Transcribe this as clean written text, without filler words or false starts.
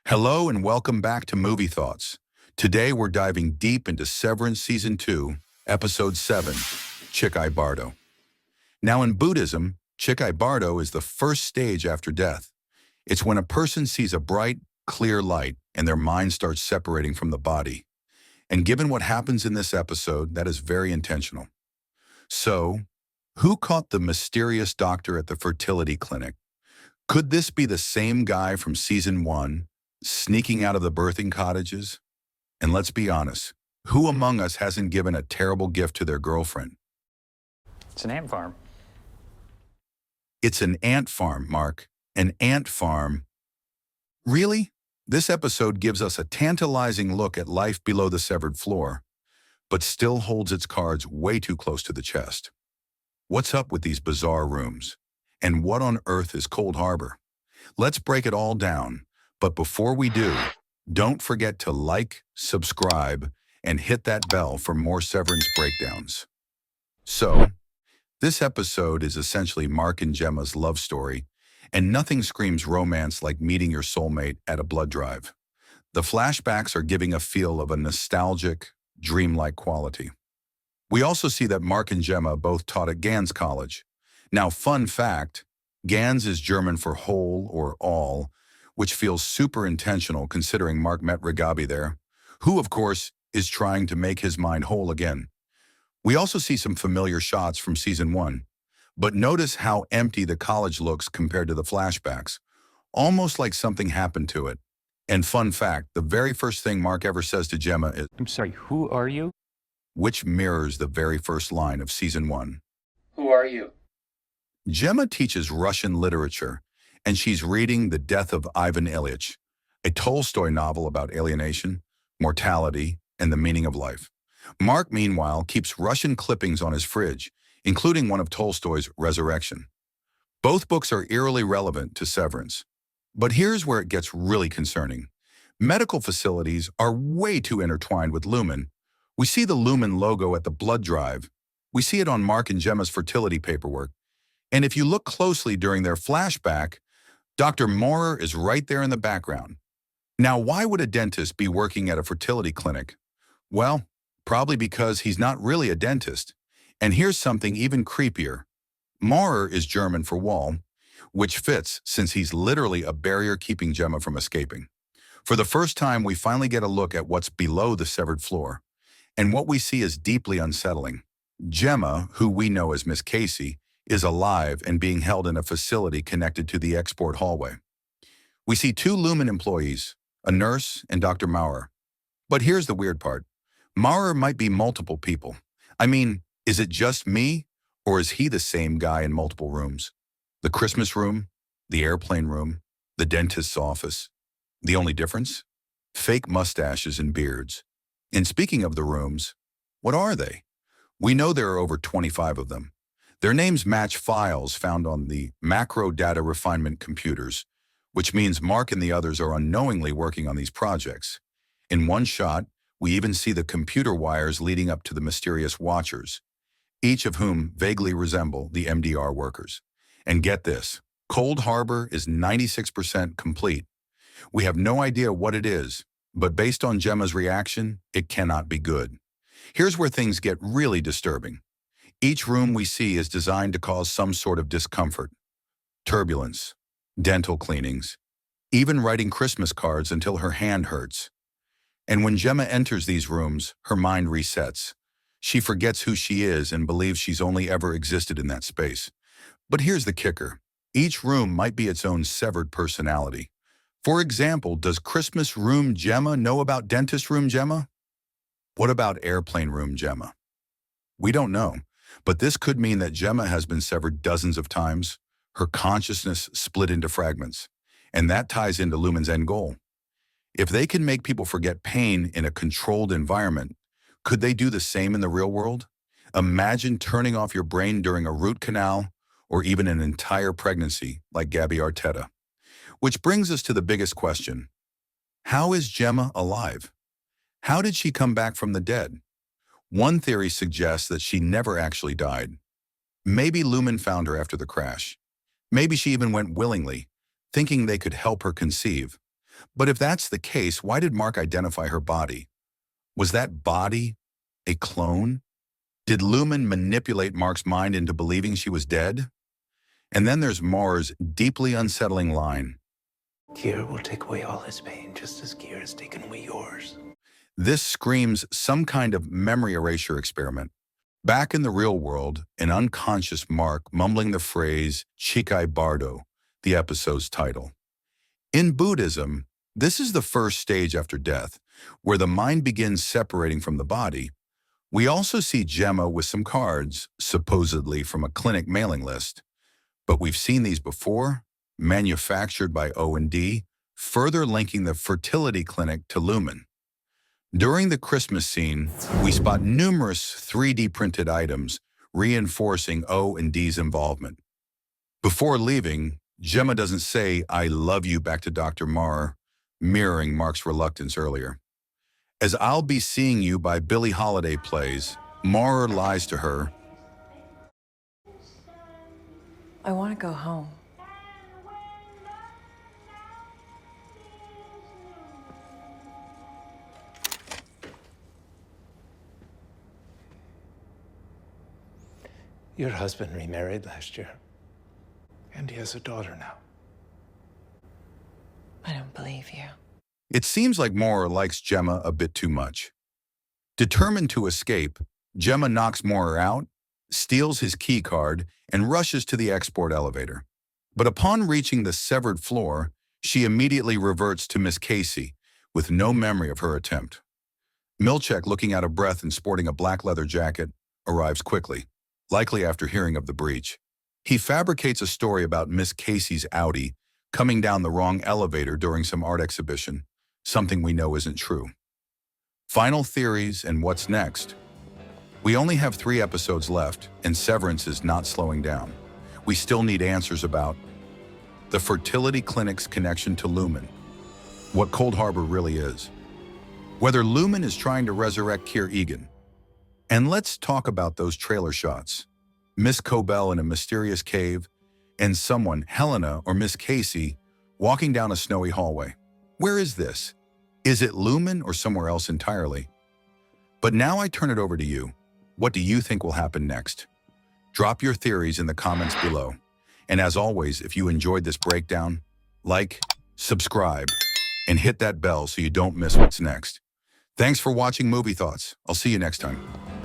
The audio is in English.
Hello and welcome back to Movie Thoughts. Today we're diving deep into Severance Season 2, Episode 7, Chikhai Bardo. Now in Buddhism, Chikhai Bardo is the first stage after death. It's when a person sees a bright, clear light and their mind starts separating from the body. And given what happens in this episode, that is very intentional. So, who caught the mysterious doctor at the fertility clinic? Could this be the same guy from Season 1, sneaking out of the birthing cottages? And let's be honest, who among us hasn't given a terrible gift to their girlfriend? It's an ant farm. It's an ant farm, Mark. An ant farm. Really? This episode gives us a tantalizing look at life below the severed floor, but still holds its cards way too close to the chest. What's up with these bizarre rooms? And what on earth is Cold Harbor? Let's break it all down. But before we do, don't forget to like, subscribe, and hit that bell for more Severance breakdowns. So, this episode is essentially Mark and Gemma's love story, and nothing screams romance like meeting your soulmate at a blood drive. The flashbacks are giving a feel of a nostalgic, dreamlike quality. We also see that Mark and Gemma both taught at Gans College. Now, fun fact, Gans is German for whole or all, which feels super intentional considering Mark met Regabi there, who, of course, is trying to make his mind whole again. We also see some familiar shots from Season 1, but notice how empty the college looks compared to the flashbacks, almost like something happened to it. And fun fact, the very first thing Mark ever says to Gemma is, I'm sorry, who are you? which mirrors the very first line of Season 1. Who are you? Gemma teaches Russian literature, and she's reading The Death of Ivan Ilyich, a Tolstoy novel about alienation, mortality, and the meaning of life. Mark, meanwhile, keeps Russian clippings on his fridge, including one of Tolstoy's Resurrection. Both books are eerily relevant to Severance. But here's where it gets really concerning. Medical facilities are way too intertwined with Lumon. We see the Lumon logo at the blood drive. We see it on Mark and Gemma's fertility paperwork. And if you look closely during their flashback, Dr. Maurer is right there in the background. Now, why would a dentist be working at a fertility clinic? Well, probably because he's not really a dentist. And here's something even creepier. Maurer is German for wall, which fits since he's literally a barrier keeping Gemma from escaping. For the first time, we finally get a look at what's below the severed floor. And what we see is deeply unsettling. Gemma, who we know as Miss Casey, is alive and being held in a facility connected to the export hallway. We see two Lumon employees, a nurse and Dr. Maurer. But here's the weird part. Maurer might be multiple people. I mean, is it just me, or is he the same guy in multiple rooms? The Christmas room, the airplane room, the dentist's office. The only difference? Fake mustaches and beards. And speaking of the rooms, what are they? We know there are over 25 of them. Their names match files found on the macro data refinement computers, which means Mark and the others are unknowingly working on these projects. In one shot, we even see the computer wires leading up to the mysterious watchers, each of whom vaguely resemble the MDR workers. And get this, Cold Harbor is 96% complete. We have no idea what it is, but based on Gemma's reaction, it cannot be good. Here's where things get really disturbing. Each room we see is designed to cause some sort of discomfort. Turbulence, dental cleanings, even writing Christmas cards until her hand hurts. And when Gemma enters these rooms, her mind resets. She forgets who she is and believes she's only ever existed in that space. But here's the kicker. Each room might be its own severed personality. For example, does Christmas room Gemma know about dentist room Gemma? What about airplane room Gemma? We don't know. But this could mean that Gemma has been severed dozens of times, her consciousness split into fragments, and that ties into Lumon's end goal. If they can make people forget pain in a controlled environment, could they do the same in the real world? Imagine turning off your brain during a root canal or even an entire pregnancy like Gabby Arteta. Which brings us to the biggest question. How is Gemma alive? How did she come back from the dead? One theory suggests that she never actually died. Maybe Lumon found her after the crash. Maybe she even went willingly, thinking they could help her conceive. But if that's the case, why did Mark identify her body? Was that body a clone? Did Lumon manipulate Mark's mind into believing she was dead? And then there's Mara's deeply unsettling line. Kier will take away all his pain, just as Kier has taken away yours. This screams some kind of memory erasure experiment. Back in the real world, an unconscious Mark mumbling the phrase Chikhai Bardo, the episode's title. In Buddhism, this is the first stage after death, where the mind begins separating from the body. We also see Gemma with some cards, supposedly from a clinic mailing list. But we've seen these before, manufactured by O&D, further linking the fertility clinic to Lumon. During the Christmas scene, we spot numerous 3D printed items reinforcing O&D's involvement. Before leaving, Gemma doesn't say, "I love you" back to Dr. Marr, mirroring Mark's reluctance earlier. As "I'll Be Seeing You" by Billie Holiday plays, Marr lies to her, I want to go home. Your husband remarried last year, and he has a daughter now. I don't believe you. It seems like Moore likes Gemma a bit too much. Determined to escape, Gemma knocks Moore out, steals his key card, and rushes to the export elevator. But upon reaching the severed floor, she immediately reverts to Miss Casey, with no memory of her attempt. Milchek, looking out of breath and sporting a black leather jacket, arrives quickly, likely after hearing of the breach. He fabricates a story about Miss Casey's Audi coming down the wrong elevator during some art exhibition, something we know isn't true. Final theories and what's next? We only have 3 episodes left, and Severance is not slowing down. We still need answers about the fertility clinic's connection to Lumon, what Cold Harbor really is, whether Lumon is trying to resurrect Kier Egan. And let's talk about those trailer shots. Miss Cobell in a mysterious cave, and someone, Helena or Miss Casey, walking down a snowy hallway. Where is this? Is it Lumon or somewhere else entirely? But now I turn it over to you. What do you think will happen next? Drop your theories in the comments below. And as always, if you enjoyed this breakdown, like, subscribe, and hit that bell so you don't miss what's next. Thanks for watching Movie Thoughts. I'll see you next time.